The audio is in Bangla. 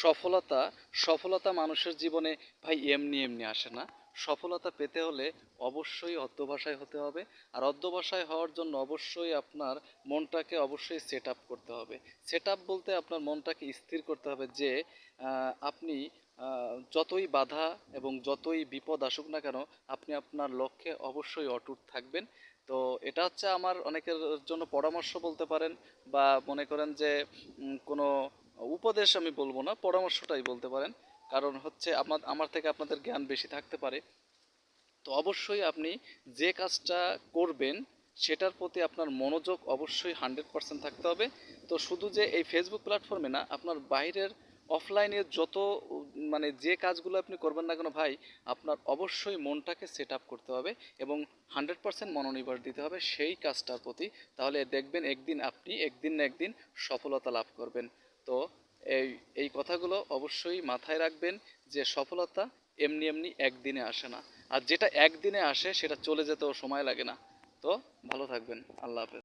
সফলতা সফলতা মানুষের জীবনে ভাই এমনি এমনি আসে না। সফলতা পেতে হলে অবশ্যই অধ্যবসায় হতে হবে। আর অধ্যবসায় হওয়ার জন্য অবশ্যই আপনার মনটাকে অবশ্যই সেট আপ করতে হবে। সেট আপ বলতে আপনার মনটাকে স্থির করতে হবে যে আপনি যতই বাধা এবং যতই বিপদ আসুক না কেন, আপনি আপনার লক্ষ্যে অবশ্যই অটুট থাকবেন। তো এটা হচ্ছে আমার অনেকের জন্য পরামর্শ বলতে পারেন, বা মনে করেন যে কোনো উপদেশ আমি বলবো না, পরামর্শটাই বলতে পারেন। কারণ হচ্ছে আমার থেকে আপনাদের জ্ঞান বেশি থাকতে পারে। তো অবশ্যই আপনি যে কাজটা করবেন সেটার প্রতি আপনার মনোযোগ অবশ্যই 100% থাকতে হবে। তো শুধু যে এই ফেসবুক প্ল্যাটফর্মে না, আপনার বাইরের অফলাইনে যত মানে যে কাজগুলো আপনি করবেন না কেন ভাই, আপনার অবশ্যই মনটাকে সেট আপ করতে হবে এবং 100% মনোনিবেশ দিতে হবে সেই কাজটার প্রতি। তাহলে দেখবেন একদিন না একদিন সফলতা লাভ করবেন। তো এই এই কথাগুলো অবশ্যই মাথায় রাখবেন যে সফলতা এমনি এমনি একদিনে আসে না। আর যেটা একদিনে আসে সেটা চলে যেতেও সময় লাগে না। তো ভালো থাকবেন। আল্লাহ হাফেজ।